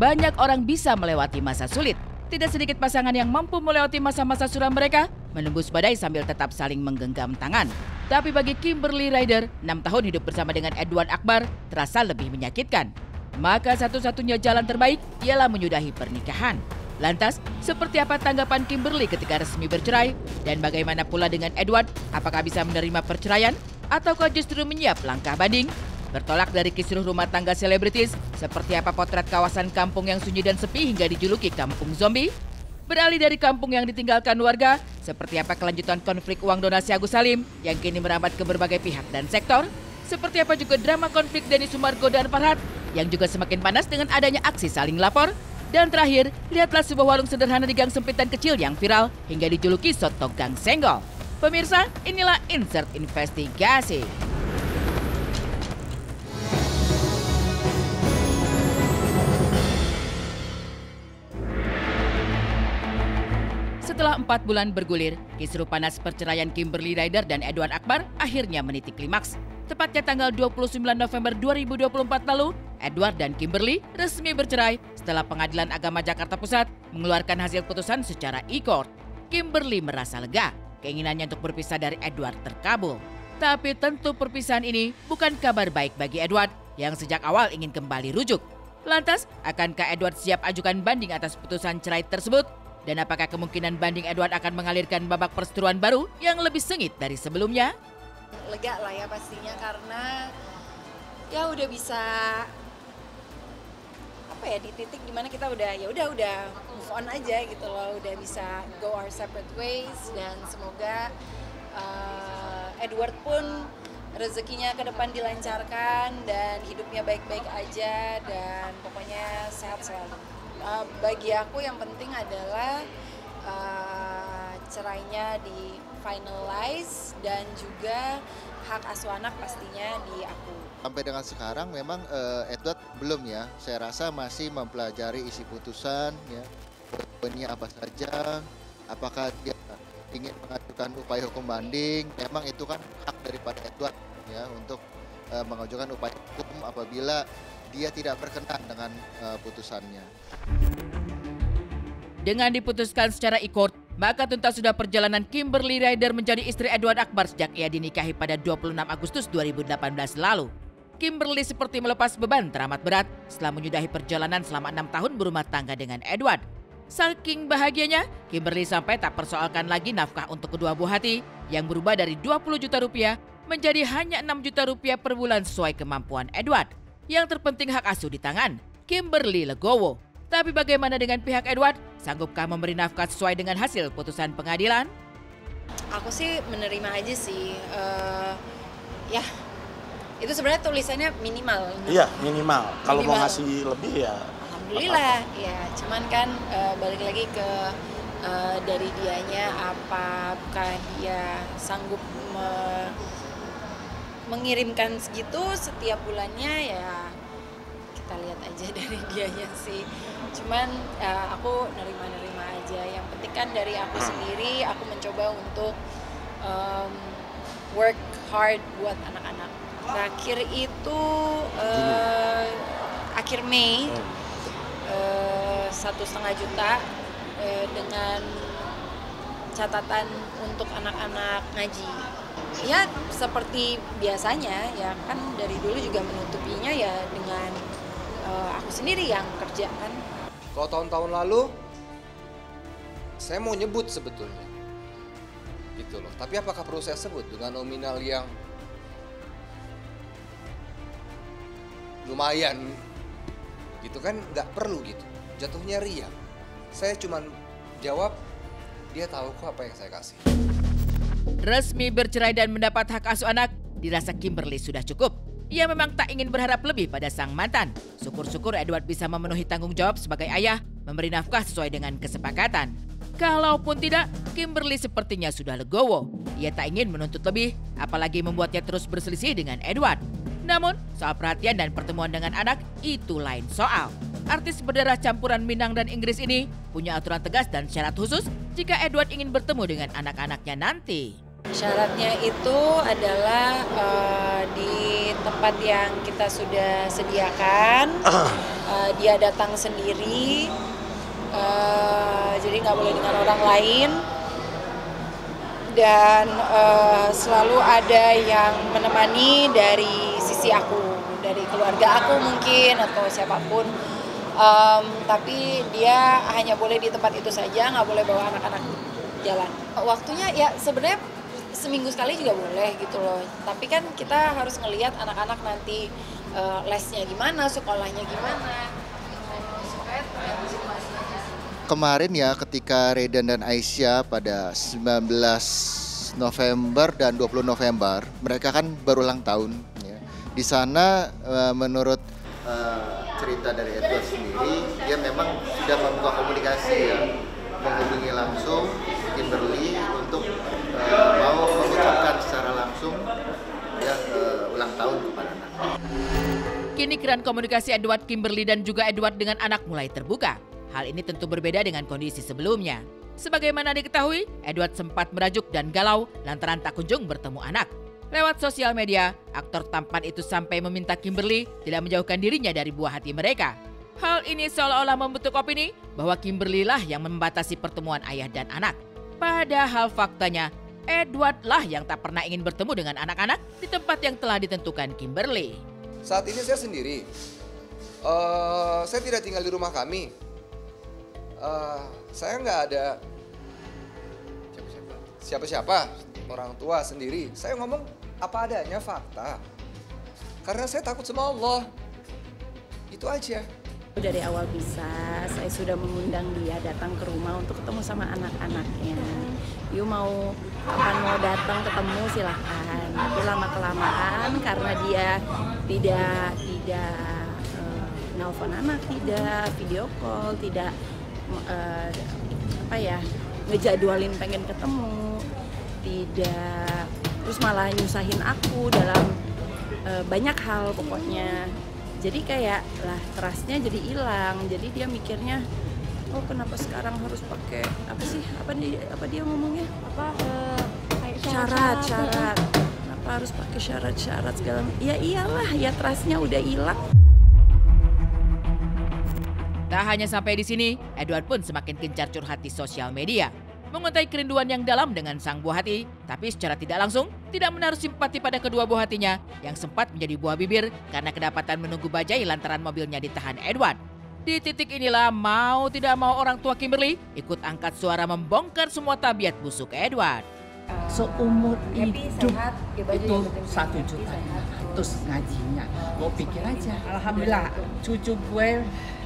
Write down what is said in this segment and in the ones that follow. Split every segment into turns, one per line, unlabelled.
banyak orang bisa melewati masa sulit. Tidak sedikit pasangan yang mampu melewati masa-masa suram mereka, menembus badai sambil tetap saling menggenggam tangan. Tapi bagi Kimberly Ryder, 6 tahun hidup bersama dengan Edward Akbar terasa lebih menyakitkan. Maka satu-satunya jalan terbaik ialah menyudahi pernikahan. Lantas, seperti apa tanggapan Kimberly ketika resmi bercerai? Dan bagaimana pula dengan Edward? Apakah bisa menerima perceraian? Ataukah justru menyiap langkah banding? Bertolak dari kisruh rumah tangga selebritis, seperti apa potret kawasan kampung yang sunyi dan sepi hingga dijuluki kampung zombie? Beralih dari kampung yang ditinggalkan warga, seperti apa kelanjutan konflik uang donasi Agus Salim yang kini merambat ke berbagai pihak dan sektor? Seperti apa juga drama konflik Denny Sumargo dan Farhad yang juga semakin panas dengan adanya aksi saling lapor? Dan terakhir, lihatlah sebuah warung sederhana di gang sempit dan kecil yang viral hingga dijuluki soto gang senggol. Pemirsa, inilah Insert Investigasi. Setelah 4 bulan bergulir, kisruh panas perceraian Kimberly Ryder dan Edward Akbar akhirnya meniti klimaks. Tepatnya tanggal 29 November 2024 lalu, Edward dan Kimberly resmi bercerai setelah Pengadilan Agama Jakarta Pusat mengeluarkan hasil putusan secara e-court. Kimberly merasa lega, keinginannya untuk berpisah dari Edward terkabul. Tapi tentu perpisahan ini bukan kabar baik bagi Edward yang sejak awal ingin kembali rujuk. Lantas, akankah Edward siap ajukan banding atas putusan cerai tersebut? Dan apakah kemungkinan banding Edward akan mengalirkan babak perseteruan baru yang lebih sengit dari sebelumnya?
Lega lah ya pastinya, karena ya udah bisa di titik dimana kita udah move on aja gitu loh, udah bisa go our separate ways. Dan semoga Edward pun rezekinya ke depan dilancarkan dan hidupnya baik-baik aja dan pokoknya sehat selalu. Bagi aku yang penting adalah cerainya di finalize dan juga hak asuh anak pastinya diaku.
Sampai dengan sekarang memang Edward belum ya, saya rasa masih mempelajari isi putusan ya, poinnya apa saja, apakah dia ingin mengajukan upaya hukum banding, memang itu kan hak daripada Edward ya untuk mengajukan upaya hukum apabila dia tidak berkenan dengan putusannya.
Dengan diputuskan secara e-court, maka tuntas sudah perjalanan Kimberly Ryder menjadi istri Edward Akbar sejak ia dinikahi pada 26 Agustus 2018 lalu. Kimberly seperti melepas beban teramat berat setelah menyudahi perjalanan selama 6 tahun berumah tangga dengan Edward. Saking bahagianya, Kimberly sampai tak persoalkan lagi nafkah untuk kedua buah hati yang berubah dari 20 juta rupiah menjadi hanya 6 juta rupiah per bulan sesuai kemampuan Edward. Yang terpenting hak asuh di tangan Kimberly legowo. Tapi bagaimana dengan pihak Edward? Sanggupkah memberi nafkah sesuai dengan hasil putusan pengadilan?
Aku sih menerima aja sih. Ya, itu sebenarnya tulisannya minimal.
Iya, minimal. Kalau mau ngasih lebih ya
alhamdulillah. Ya, cuman kan balik lagi ke dari dianya, apakah dia sanggup mengirimkan segitu setiap bulannya, ya kita lihat aja dari dianya sih. Cuman aku nerima-nerima aja. Yang penting kan dari aku sendiri, aku mencoba untuk work hard buat anak-anak. Terakhir itu akhir Mei, 1,5 juta dengan catatan untuk anak-anak ngaji. Ya seperti biasanya ya kan, dari dulu juga menutupinya ya dengan aku sendiri yang kerja kan.
Kalau tahun-tahun lalu saya mau nyebut sebetulnya gitu loh, tapi apakah perlu saya sebut dengan nominal yang lumayan gitu kan, nggak perlu gitu, jatuhnya ria. Saya cuman jawab, dia tahu kok apa yang saya kasih.
Resmi bercerai dan mendapat hak asuh anak, dirasa Kimberly sudah cukup. Ia memang tak ingin berharap lebih pada sang mantan. Syukur-syukur Edward bisa memenuhi tanggung jawab sebagai ayah, memberi nafkah sesuai dengan kesepakatan. Kalaupun tidak, Kimberly sepertinya sudah legowo. Ia tak ingin menuntut lebih, apalagi membuatnya terus berselisih dengan Edward. Namun, soal perhatian dan pertemuan dengan anak, itu lain soal. Artis berdarah campuran Minang dan Inggris ini punya aturan tegas dan syarat khusus jika Edward ingin bertemu dengan anak-anaknya nanti.
Syaratnya itu adalah di tempat yang kita sudah sediakan. Dia datang sendiri, jadi nggak boleh dengan orang lain. Dan selalu ada yang menemani dari sisi aku, dari keluarga aku mungkin atau siapapun. Tapi dia hanya boleh di tempat itu saja, nggak boleh bawa anak-anak jalan. Waktunya ya sebenarnya seminggu sekali juga boleh gitu loh. Tapi kan kita harus ngelihat anak-anak nanti lesnya gimana, sekolahnya gimana.
Kemarin ya ketika Redan dan Aisyah pada 19 November dan 20 November, mereka kan baru ulang tahun. Ya. Di sana menurut cerita dari Edward sendiri, dia memang sudah membuka komunikasi ya, menghubungi langsung Kimberly untuk mau mengucapkan secara langsung ya ulang tahun kepada anak.
Kini keran komunikasi Edward, Kimberly dan juga Edward dengan anak mulai terbuka. Hal ini tentu berbeda dengan kondisi sebelumnya. Sebagaimana diketahui, Edward sempat merajuk dan galau lantaran tak kunjung bertemu anak. Lewat sosial media, aktor tampan itu sampai meminta Kimberly tidak menjauhkan dirinya dari buah hati mereka. Hal ini seolah-olah membentuk opini bahwa Kimberly lah yang membatasi pertemuan ayah dan anak. Padahal faktanya, Edward lah yang tak pernah ingin bertemu dengan anak-anak di tempat yang telah ditentukan Kimberly.
Saat ini saya sendiri. Saya tidak tinggal di rumah kami. Saya nggak ada siapa-siapa, orang tua sendiri. Saya ngomong apa adanya, fakta. Karena saya takut sama Allah. Itu aja.
Dari awal bisa, saya sudah mengundang dia datang ke rumah untuk ketemu sama anak-anaknya. You kapan mau datang ketemu silahkan. Tapi lama-kelamaan karena dia tidak nelfon anak, tidak video call, tidak ngejadwalin pengen ketemu, tidak, terus malah nyusahin aku dalam banyak hal pokoknya. Jadi kayak lah trustnya jadi hilang. Jadi dia mikirnya, oh kenapa sekarang harus pakai apa dia ngomongnya syarat. Kenapa harus pakai syarat segala? Ya iyalah, ya trustnya udah hilang.
Tak hanya sampai di sini, Edward pun semakin gencar curhat di sosial media. Mengutai kerinduan yang dalam dengan sang buah hati, tapi secara tidak langsung tidak menaruh simpati pada kedua buah hatinya yang sempat menjadi buah bibir karena kedapatan menunggu bajai lantaran mobilnya ditahan Edward. Di titik inilah mau tidak mau orang tua Kimberly ikut angkat suara membongkar semua tabiat busuk Edward.
Seumur hidup itu 1 juta terus ngajinya. Gue pikir aja, alhamdulillah cucu gue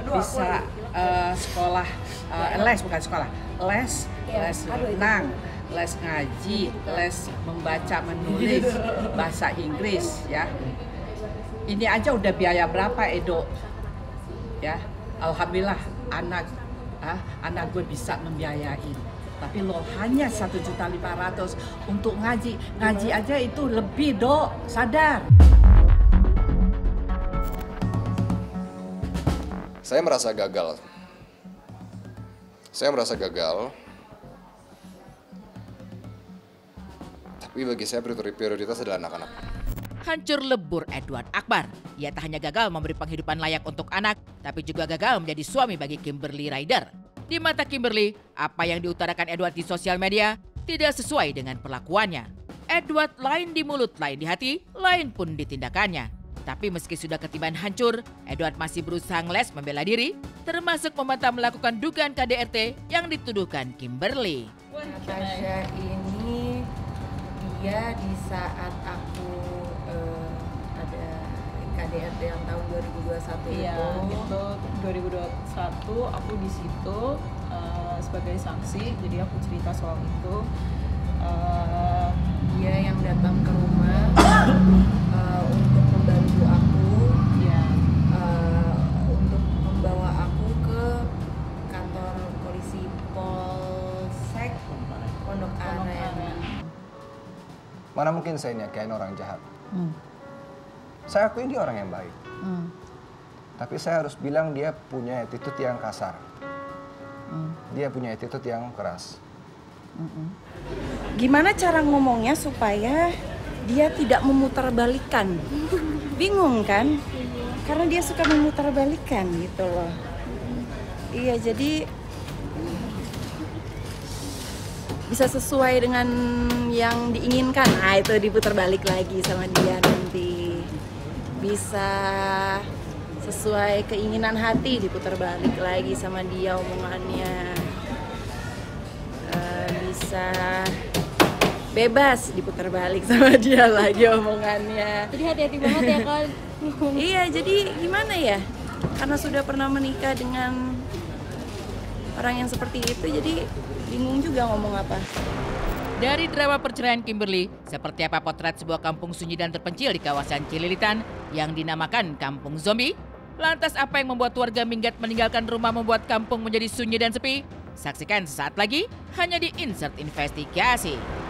bisa sekolah, les renang, les ngaji, les membaca menulis bahasa Inggris ya. Ini aja udah biaya berapa Edo? Ya, alhamdulillah anak gue bisa membiayain. Tapi lo hanya 1.500.000 untuk ngaji aja itu lebih Dok, sadar.
Saya merasa gagal. Tapi bagi saya prioritas adalah anak-anak.
Hancur lebur Edward Akbar. Ia tak hanya gagal memberi penghidupan layak untuk anak, tapi juga gagal menjadi suami bagi Kimberly Rider. Di mata Kimberly, apa yang diutarakan Edward di sosial media tidak sesuai dengan perlakuannya. Edward lain di mulut, lain di hati, lain pun di tindakannya. Tapi meski sudah ketiban hancur, Edward masih berusaha ngeles membela diri, termasuk membantah melakukan dugaan KDRT yang dituduhkan Kimberly.
Natasha ini dia di saat aku ada KDRT yang tahun 2021
iya, itu 2021 aku di situ sebagai saksi, jadi aku cerita soal itu.
Dia yang datang ke rumah untuk membantu aku,
ya.
untuk membawa aku ke kantor polisi Polsek Pondok Aren.
Mana mungkin saya nyakain orang jahat. Saya akui dia orang yang baik. Tapi saya harus bilang dia punya attitude yang kasar. Dia punya attitude yang keras.
Gimana cara ngomongnya supaya dia tidak memutarbalikkan. Bingung kan? Karena dia suka memutarbalikkan gitu loh. Iya, jadi bisa sesuai dengan yang diinginkan. Nah, itu diputar balik lagi sama dia nanti. Bisa sesuai keinginan hati, diputar balik lagi sama dia omongannya. Bisa bebas, diputar balik sama dia lagi omongannya.
Jadi hati-hati banget ya kan.
Iya, jadi gimana ya? Karena sudah pernah menikah dengan orang yang seperti itu, jadi bingung juga ngomong apa.
Dari drama perceraian Kimberly, seperti apa potret sebuah kampung sunyi dan terpencil di kawasan Cililitan yang dinamakan Kampung Zombie? Lantas apa yang membuat warga minggat meninggalkan rumah membuat kampung menjadi sunyi dan sepi? Saksikan sesaat lagi hanya di Insert Investigasi.